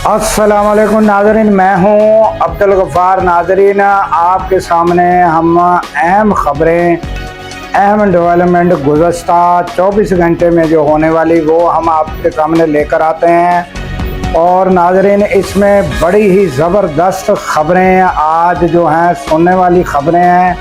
अस्सलाम वालेकुम नाज़रीन, मैं हूँ अब्दुल गफ़ार। नाज़रीन, आपके सामने हम अहम खबरें, अहम डेवलपमेंट गुज़श्ता 24 घंटे में जो होने वाली वो हम आपके सामने लेकर आते हैं। और नाज़रीन, इसमें बड़ी ही ज़बरदस्त खबरें आज जो हैं, सुनने वाली खबरें हैं,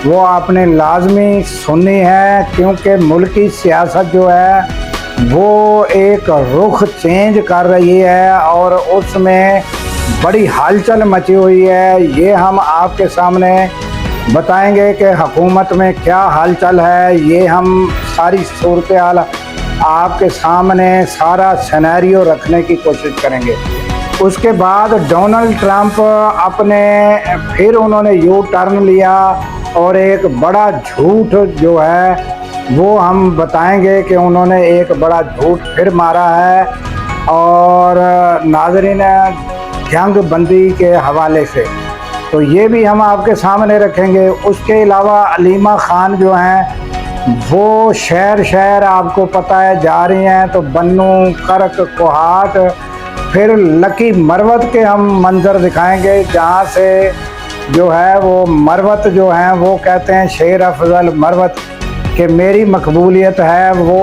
वो आपने लाजमी सुननी है, क्योंकि मुल्क की सियासत जो है वो एक रुख चेंज कर रही है और उसमें बड़ी हलचल मची हुई है। ये हम आपके सामने बताएंगे कि हुकूमत में क्या हलचल है। ये हम सारी सूरत हाल आपके सामने, सारा सिनेरियो रखने की कोशिश करेंगे। उसके बाद डोनाल्ड ट्रंप फिर उन्होंने यू टर्न लिया और एक बड़ा झूठ जो है वो हम बताएंगे कि उन्होंने एक बड़ा झूठ फिर मारा है। और नाज़रीन, जंग बंदी के हवाले से तो ये भी हम आपके सामने रखेंगे। उसके अलावा अलीमा खान जो हैं वो शहर शहर आपको पता है जा रही हैं, तो बन्नू, करक, कोहाट, फिर लकी मरवत के हम मंजर दिखाएंगे, जहाँ से जो है वो मरवत जो हैं वो कहते हैं शेर अफजल मरवत कि मेरी मकबूलियत है, वो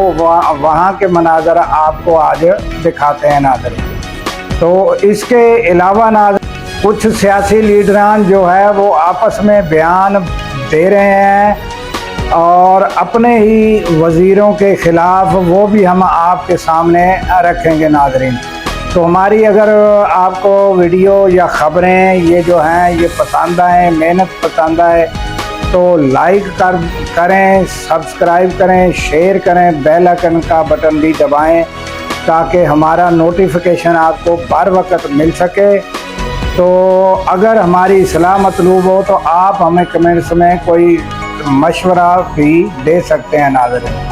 वहाँ के मनाजर आपको आज दिखाते हैं नाज़रीन। तो इसके अलावा नाज़रीन, कुछ सियासी लीडरान जो है वो आपस में बयान दे रहे हैं और अपने ही वज़ीरों के ख़िलाफ़, वो भी हम आपके सामने रखेंगे नाज़रीन। तो हमारी अगर आपको वीडियो या ख़बरें ये जो हैं ये पसंद आए, मेहनत पसंद आए, तो लाइक करें, सब्सक्राइब करें, शेयर करें, बेल आइकन का बटन भी दबाएं ताकि हमारा नोटिफिकेशन आपको बर वक्त मिल सके। तो अगर हमारी इस्लाह मतलूब हो तो आप हमें कमेंट्स में कोई मशवरा भी दे सकते हैं नाज़रीन।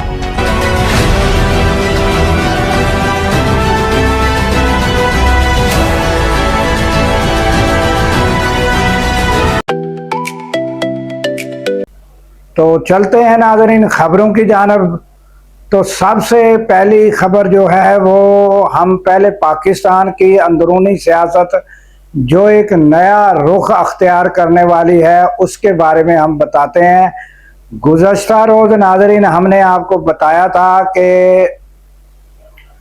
तो चलते हैं नाज़रीन ख़बरों की जानिब। तो सबसे पहली खबर जो है वो हम पहले पाकिस्तान की अंदरूनी सियासत जो एक नया रुख अख्तियार करने वाली है उसके बारे में हम बताते हैं। गुज़श्ता रोज़ नाज़रीन हमने आपको बताया था कि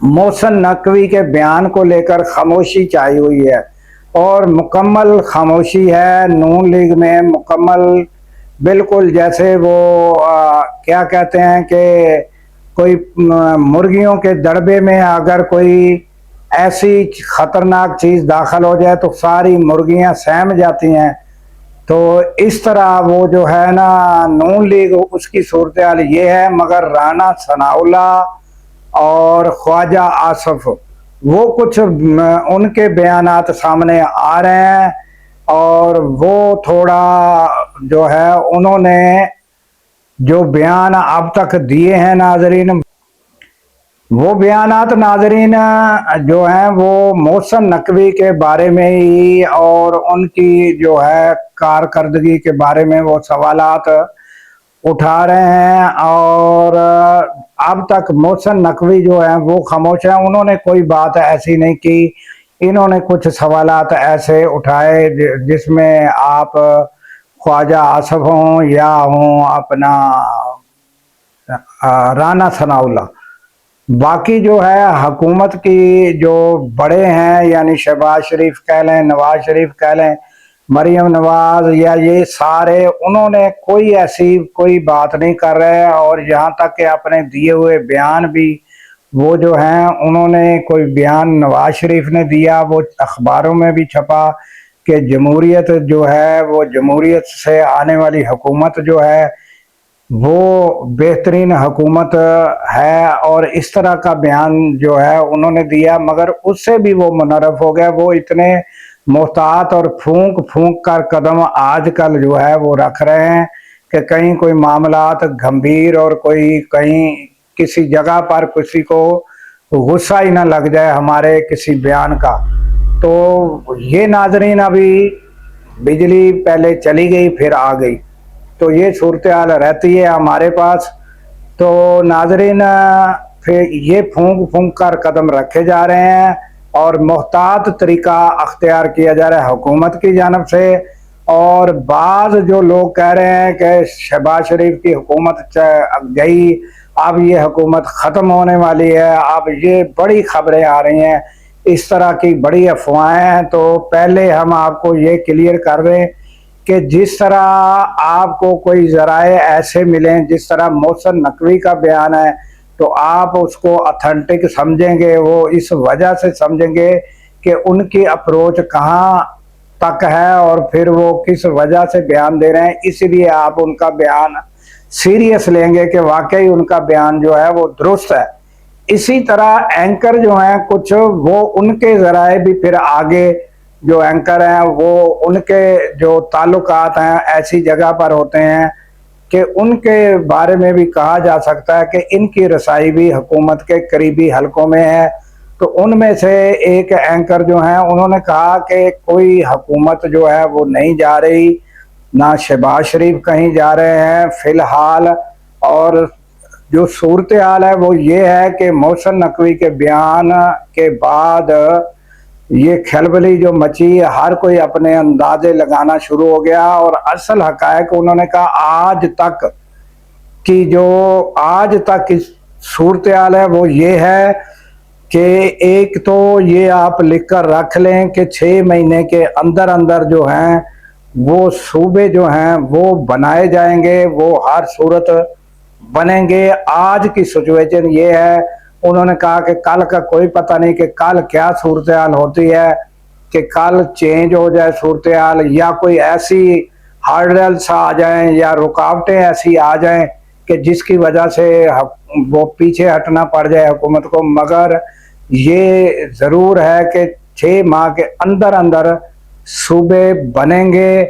मोहसिन नकवी के बयान को लेकर खामोशी छाई हुई है और मुकम्मल खामोशी है नून लीग में, मुकम्मल बिल्कुल जैसे वो क्या कहते हैं कि कोई मुर्गियों के दड़बे में अगर कोई ऐसी ख़तरनाक चीज़ दाखिल हो जाए तो सारी मुर्गियां सहम जाती हैं। तो इस तरह वो जो है ना नून लीग, उसकी सूरत हाल ये है। मगर राना सनाउल्लाह और ख्वाजा आसफ वो कुछ उनके बयानात सामने आ रहे हैं और वो थोड़ा जो है उन्होंने जो बयान अब तक दिए हैं नाज़रीन, वो बयानात नाज़रीन जो हैं वो मोहसिन नकवी के बारे में ही और उनकी जो है कारकर्दगी के बारे में वो सवालात उठा रहे हैं। और अब तक मोहसिन नकवी जो हैं वो खामोश हैं, उन्होंने कोई बात ऐसी नहीं की। इन्होंने कुछ सवालात ऐसे उठाए जिसमें आप ख्वाजा आसफ हों या हों अपना राना सनाउल्लाह, बाकी जो है हुकूमत की जो बड़े हैं यानी शहबाज शरीफ कह लें, नवाज शरीफ कह लें, मरीम नवाज, या ये सारे उन्होंने कोई ऐसी कोई बात नहीं कर रहे। और यहाँ तक कि अपने दिए हुए बयान भी वो जो हैं उन्होंने कोई बयान नवाज शरीफ ने दिया, वो अखबारों में भी छपा कि जमहूरियत जो है वो जमहूरियत से आने वाली हुकूमत जो है वो बेहतरीन हुकूमत है, और इस तरह का बयान जो है उन्होंने दिया। मगर उससे भी वो मुनर्रफ हो गया। वो इतने मोहतात और फूंक फूंक कर कदम आजकल जो है वो रख रहे हैं कि कहीं कोई मामलात गंभीर और कोई कहीं किसी जगह पर किसी को गुस्सा ही ना लग जाए हमारे किसी बयान का। तो ये नाज़रीन अभी बिजली पहले चली गई फिर आ गई, तो ये सूरत हाल रहती है हमारे पास। तो नाज़रीन फिर ये फूंक फूंक कर कदम रखे जा रहे हैं اور محتاط طریقہ اختیار کیا جا رہا ہے حکومت کی جانب سے. اور بعض جو لوگ کہہ رہے ہیں کہ شہباز شریف کی حکومت گئی، اب یہ حکومت ختم ہونے والی ہے، اب یہ بڑی خبریں آ رہی ہیں، اس طرح کی بڑی افواہیں ہیں. تو پہلے ہم آپ کو یہ کلیئر کر رہے ہیں کہ جس طرح آپ کو کوئی ذرائع ایسے ملیں، جس طرح محسن نقوی کا بیان ہے، تو آپ اس کو اتھینٹک سمجھیں گے. وہ اس وجہ سے سمجھیں گے کہ ان کی اپروچ کہاں تک ہے اور پھر وہ کس وجہ سے بیان دے رہے ہیں. اس لیے آپ ان کا بیان سیریس لیں گے کہ واقعی ان کا بیان جو ہے وہ درست ہے. اسی طرح اینکر جو ہیں کچھ، وہ ان کے ذرائع بھی پھر آگے جو اینکر ہیں وہ ان کے جو تعلقات ہیں ایسی جگہ پر ہوتے ہیں کہ ان کے بارے میں بھی کہا جا سکتا ہے کہ ان کی رسائی بھی حکومت کے قریبی حلقوں میں ہے. تو ان میں سے ایک اینکر جو ہیں انہوں نے کہا کہ کوئی حکومت جو ہے وہ نہیں جا رہی، نہ شہباز شریف کہیں جا رہے ہیں فی الحال. اور جو صورتحال ہے وہ یہ ہے کہ محسن نقوی کے بیان کے بعد یہ کھلبلی جو مچی، ہر کوئی اپنے اندازے لگانا شروع ہو گیا. اور اصل حقائق انہوں نے کہا آج تک کی صورتحال ہے وہ یہ ہے کہ ایک تو یہ آپ لکھ کر رکھ لیں کہ 6 مہینے کے اندر اندر جو ہیں وہ صوبے جو ہیں وہ بنائے جائیں گے، وہ ہر صورت بنیں گے. آج کی سچویشن یہ ہے، انہوں نے کہا کہ کل کا کوئی پتہ نہیں کہ کل کیا صورتحال ہوتی ہے، کہ کل چینج ہو جائے صورتحال، یا کوئی ایسی ہارڈلس آ جائیں یا رکاوٹیں ایسی آ جائیں کہ جس کی وجہ سے وہ پیچھے ہٹنا پڑ جائے حکومت کو. مگر یہ ضرور ہے کہ 6 ماہ کے اندر اندر صوبے بنیں گے،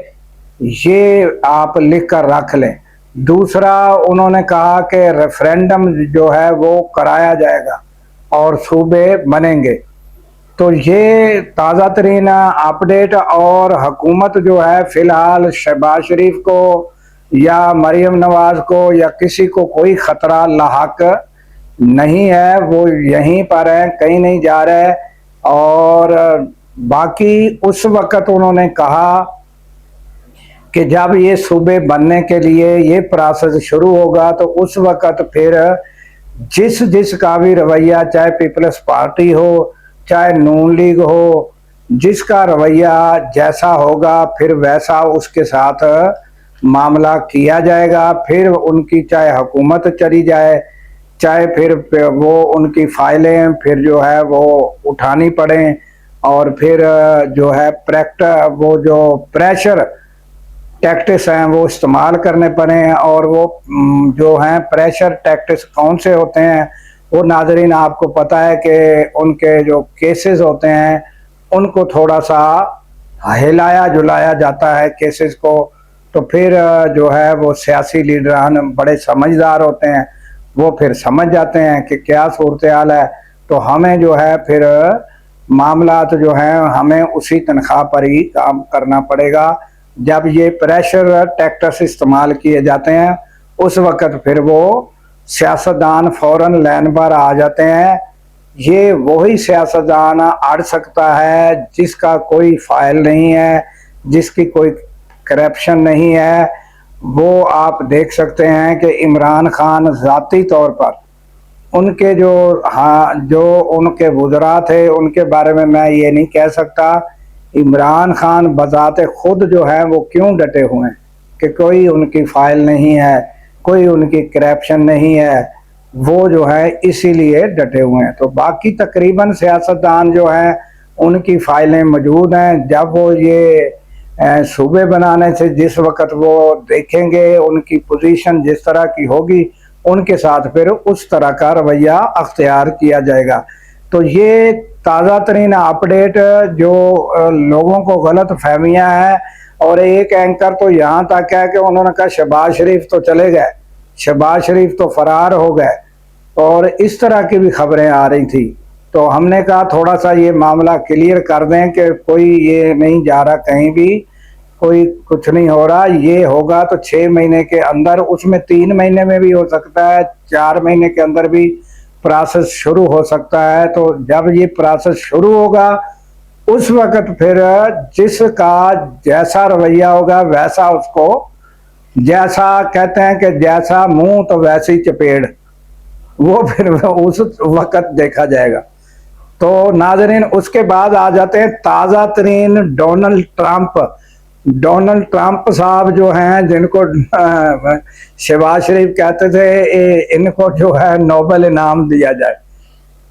یہ آپ لکھ کر رکھ لیں. دوسرا انہوں نے کہا کہ ریفرینڈم جو ہے وہ کرایا جائے گا اور صوبے بنیں گے. تو یہ تازہ ترین اپڈیٹ. اور حکومت جو ہے فی الحال شہباز شریف کو یا مریم نواز کو یا کسی کو کوئی خطرہ لاحق نہیں ہے، وہ یہیں پر ہیں، کہیں نہیں جا رہے. اور باقی اس وقت انہوں نے کہا کہ جب یہ صوبے بننے کے لیے یہ پروسیس شروع ہوگا تو اس وقت پھر جس کا بھی رویہ، چاہے پیپلز پارٹی ہو چاہے نون لیگ ہو، جس کا رویہ جیسا ہوگا پھر ویسا اس کے ساتھ معاملہ کیا جائے گا. پھر ان کی چاہے حکومت چلی جائے، چاہے پھر وہ ان کی فائلیں پھر جو ہے وہ اٹھانی پڑیں، اور پھر جو ہے وہ جو پریشر ٹیکٹس ہیں وہ استعمال کرنے پڑیں. اور وہ جو ہیں پریشر ٹیکٹس کون سے ہوتے ہیں وہ ناظرین آپ کو پتہ ہے کہ ان کے جو کیسز ہوتے ہیں ان کو تھوڑا سا ہلایا جلایا جاتا ہے کیسز کو. تو پھر جو ہے وہ سیاسی لیڈران بڑے سمجھدار ہوتے ہیں، وہ پھر سمجھ جاتے ہیں کہ کیا صورتحال ہے. تو ہمیں جو ہے پھر معاملات جو ہیں ہمیں اسی تنخواہ پر ہی کام کرنا پڑے گا. جب یہ پریشر ٹیکٹس استعمال کیے جاتے ہیں اس وقت پھر وہ سیاستدان فوراً لین پر آ جاتے ہیں. یہ وہی سیاستدان اڑ سکتا ہے جس کا کوئی فائل نہیں ہے، جس کی کوئی کرپشن نہیں ہے. وہ آپ دیکھ سکتے ہیں کہ عمران خان ذاتی طور پر ان کے جو ان کے وزراء تھے ان کے بارے میں یہ نہیں کہہ سکتا. عمران خان بذات خود جو ہے وہ کیوں ڈٹے ہوئے ہیں کہ کوئی ان کی فائل نہیں ہے، کوئی ان کی کرپشن نہیں ہے، وہ جو ہے اسی لیے ڈٹے ہوئے ہیں. تو باقی تقریباً سیاستدان جو ہیں ان کی فائلیں موجود ہیں. جب وہ یہ صوبے بنانے سے جس وقت وہ دیکھیں گے ان کی پوزیشن جس طرح کی ہوگی ان کے ساتھ پھر اس طرح کا رویہ اختیار کیا جائے گا. تو یہ تازہ ترین اپڈیٹ جو لوگوں کو غلط فہمیاں ہیں. اور ایک اینکر تو یہاں تک ہے کہ انہوں نے کہا شہباز شریف تو چلے گئے، شہباز شریف تو فرار ہو گئے، اور اس طرح کی بھی خبریں آ رہی تھی. تو ہم نے کہا تھوڑا سا یہ معاملہ کلیئر کر دیں کہ کوئی یہ نہیں جا رہا کہیں بھی، کوئی کچھ نہیں ہو رہا. یہ ہوگا تو 6 مہینے کے اندر، اس میں 3 مہینے میں بھی ہو سکتا ہے، 4 مہینے کے اندر بھی प्रोसेस शुरू हो सकता है। तो जब ये प्रोसेस शुरू होगा उस वक्त फिर जिसका जैसा रवैया होगा वैसा उसको, जैसा कहते हैं कि जैसा मुंह तो वैसी चपेड़, वो फिर उस वक्त देखा जाएगा। तो नाज़रीन उसके बाद आ जाते हैं ताज़ा तरीन डोनाल्ड ट्रंप। डोनाल्ड ट्रंप साहब जो हैं, जिनको शहबाज शरीफ कहते थे इनको जो है नोबेल इनाम दिया जाए,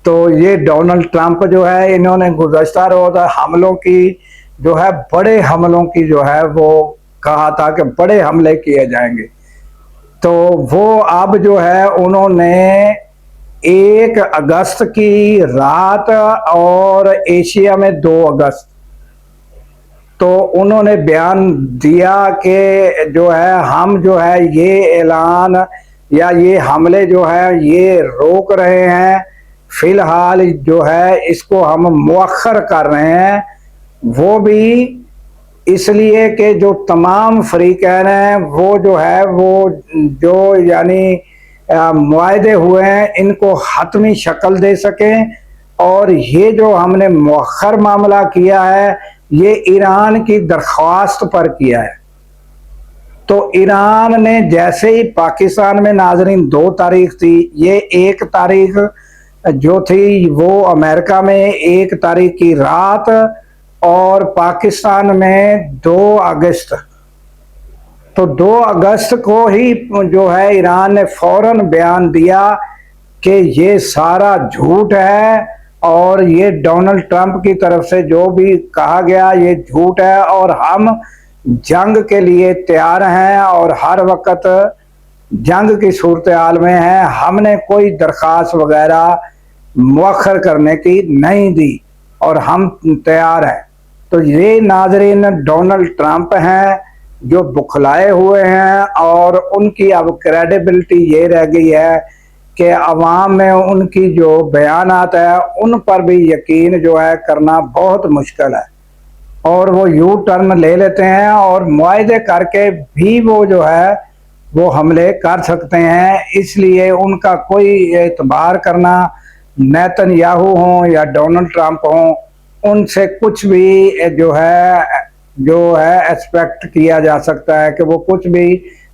तो ये डोनाल्ड ट्रंप जो है इन्होंने गुज़श्ता रोज़ हमलों की जो है, बड़े हमलों की जो है वो कहा था कि बड़े हमले किए जाएंगे। तो वो अब जो है उन्होंने 1 अगस्त की रात और एशिया में 2 अगस्त, तो उन्होंने बयान दिया कि जो है हम जो है ये ऐलान या ये हमले जो है ये रोक रहे हैं, फिलहाल जो है इसको हम मुअख्खर कर रहे हैं। वो भी इसलिए कि जो तमाम फरीकैन हैं वो जो है वो जो यानी मुआहदे हुए हैं इनको हतमी शक्ल दे सकें। और ये जो हमने मुअख्खर मामला किया है ये ईरान की दरख्वास्त पर किया है। तो ईरान ने जैसे ही पाकिस्तान में नाज़रीन 2 तारीख थी, ये 1 तारीख जो थी वो अमेरिका में 1 तारीख की रात और पाकिस्तान में 2 अगस्त। तो 2 अगस्त को ही जो है ईरान ने फौरन बयान दिया कि ये सारा झूठ है और ये डोनाल्ड ट्रंप की तरफ से जो भी कहा गया ये झूठ है और हम जंग के लिए तैयार हैं और हर वक्त जंग की सूरत हाल में हैं। हमने कोई दरख्वास्त वगैरह मुअख्खर करने की नहीं दी और हम तैयार हैं। तो ये नाज़रीन डोनाल्ड ट्रंप हैं जो बुखलाए हुए हैं और उनकी अब क्रेडिबिलिटी ये रह गई है कि अवाम में उनकी जो बयानात है उन पर भी यकीन जो है करना बहुत मुश्किल है और वो यू टर्न ले लेते हैं और मुआहदे करके भी वो जो है वो हमले कर सकते हैं। इसलिए उनका कोई एतबार करना, नेतन्याहू हों या डोनाल्ड ट्रंप हों, उनसे कुछ भी जो है एक्सपेक्ट किया जा सकता है कि वो कुछ भी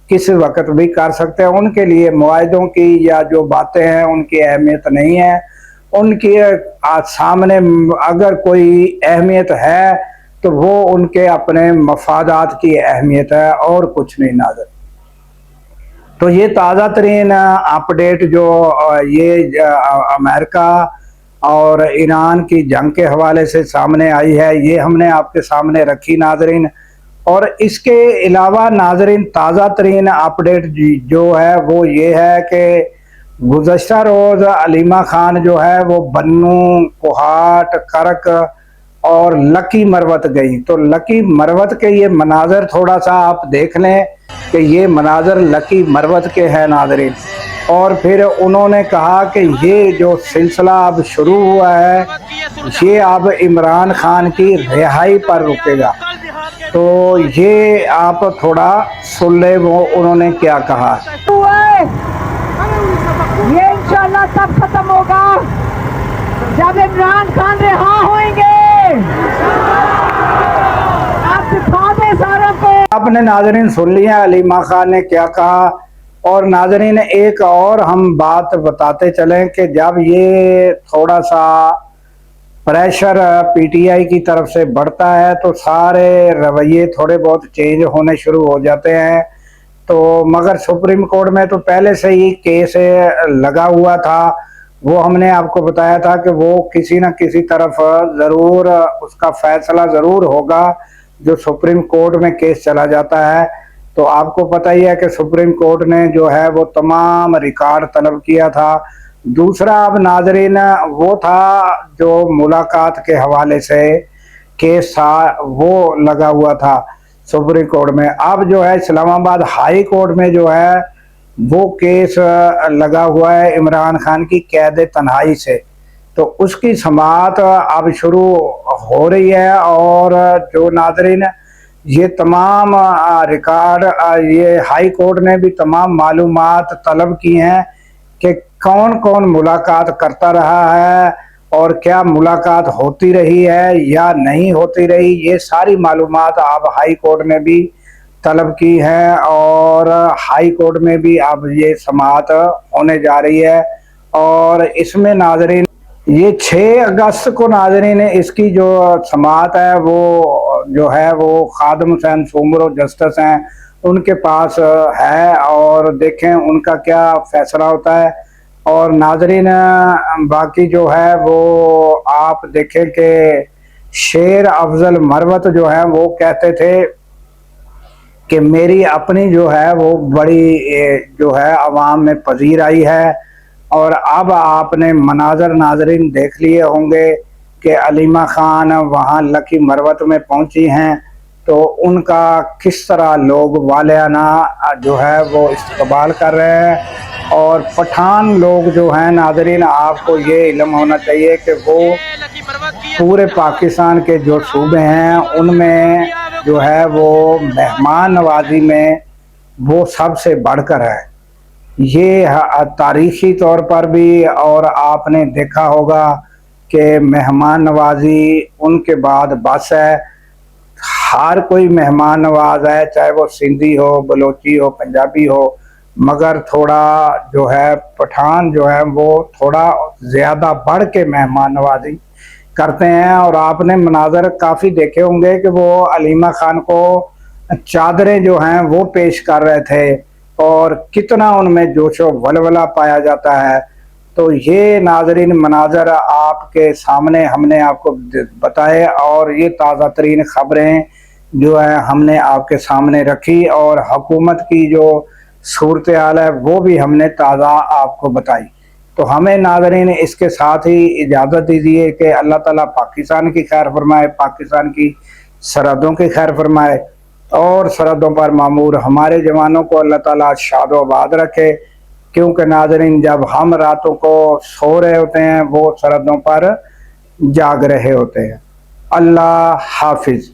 किसी वक्त भी कर सकते हैं। उनके लिए मुआहदों की या जो बातें हैं उनकी अहमियत नहीं है। उनकी सामने अगर कोई अहमियत है तो वो उनके अपने मफादात की अहमियत है और कुछ नहीं नाज़र। तो ये ताज़ा तरीन अपडेट जो ये अमेरिका और ईरान की जंग के हवाले से सामने आई है ये हमने आपके सामने रखी नाज़रीन। और इसके अलावा नाज़रीन ताज़ा तरीन अपडेट जो है वो ये है कि गुज़श्ता रोज़ अलीमा खान जो है वो बन्नू, कोहाट, करक और लकी मरवत गई। तो लकी मरवत के ये मनाजर थोड़ा सा आप देख लें कि ये मनाजर लकी मरवत के हैं नाज़रीन। और फिर उन्होंने कहा कि ये जो सिलसिला अब शुरू हुआ है ये अब इमरान खान की रिहाई पर रुकेगा। तो ये आप थोड़ा सुन ले वो उन्होंने क्या कहा। ये इंशाल्लाह तब खत्म होगा जब इमरान खान रिहा होंगे। आप दिखा दें सारों को। आपने नाज़रीन सुन लिया अलीमा खान ने क्या कहा। और नाज़रीन एक और हम बात बताते चलें कि जब ये थोड़ा सा प्रेशर पीटीआई की तरफ से बढ़ता है तो सारे रवैये थोड़े बहुत चेंज होने शुरू हो जाते हैं। तो मगर सुप्रीम कोर्ट में तो पहले से ही केस लगा हुआ था, वो हमने आपको बताया था कि वो किसी न किसी तरफ ज़रूर उसका फैसला ज़रूर होगा जो सुप्रीम कोर्ट में केस चला जाता है। तो आपको पता ही है कि सुप्रीम कोर्ट ने जो है वो तमाम रिकॉर्ड तलब किया था। दूसरा अब नाज़रीन वो था जो मुलाकात के हवाले से केस था वो लगा हुआ था सुप्रीम कोर्ट में। अब जो है इस्लामाबाद हाई कोर्ट में जो है वो केस लगा हुआ है इमरान खान की कैद तन्हाई से। तो उसकी समाअत अब शुरू हो रही है और जो नाज़रीन ये तमाम रिकॉर्ड ये हाई कोर्ट ने भी तमाम मालूमात तलब की हैं कि कौन कौन मुलाकात करता रहा है और क्या मुलाकात होती रही है या नहीं होती रही, ये सारी मालूमात अब हाई कोर्ट ने भी तलब की है और हाई कोर्ट में भी अब ये समाअत होने जा रही है। और इसमें नाज़रीन ये 6 अगस्त को नाज़रीन इसकी जो समाअत है वो जो है वो खादिम हुसैन सोमरो जस्टिस हैं उनके पास है, और देखें उनका क्या फैसला होता है। और नाज़रीन बाकी जो है वो आप देखें कि शेर अफजल मरवत जो है वो कहते थे कि मेरी अपनी जो है वो बड़ी जो है अवाम में पजीर आई है। और अब आपने मनाजर नाजरीन देख लिए होंगे कि अलीमा खान वहाँ लकी मरवत में पहुंची हैं, तो उनका किस तरह लोग वालियाना जो है वो इस्तकबाल कर रहे हैं। और पठान लोग जो हैं नाजरीन, आपको ये इल्म होना चाहिए कि वो पूरे पाकिस्तान के जो सूबे हैं उनमें जो है वो मेहमान नवाजी में वो सबसे बढ़कर है। ये तारीखी तौर पर भी, और आपने देखा होगा कि मेहमान नवाजी उनके बाद बस है। हर कोई मेहमान नवाज है, चाहे वो सिंधी हो, बलोची हो, पंजाबी हो, मगर थोड़ा जो है पठान जो है वो थोड़ा ज़्यादा बढ़ के मेहमान नवाजी करते हैं। और आपने मनाजर काफ़ी देखे होंगे कि वो अलीमा खान को चादरें जो हैं वो पेश कर रहे थे और कितना उनमें जोशो वलवला पाया जाता है। तो ये नाजरीन मनाजर आपके सामने हमने आपको बताए, और ये ताज़ा तरीन ख़बरें जो है हमने आपके सामने रखी, और हुकूमत की जो सूरत हाल है वो भी हमने ताज़ा आपको बताई। तो हमें नाज़रीन इसके साथ ही इजाज़त दीजिए कि अल्लाह ताला पाकिस्तान की खैर फरमाए, पाकिस्तान की सरहदों की खैर फरमाए, और सरहदों पर मामूर हमारे जवानों को अल्लाह ताला शाद आबाद रखे। क्योंकि नाज़रीन जब हम रातों को सो रहे होते हैं वो सरहदों पर जाग रहे होते हैं। अल्लाह हाफिज़।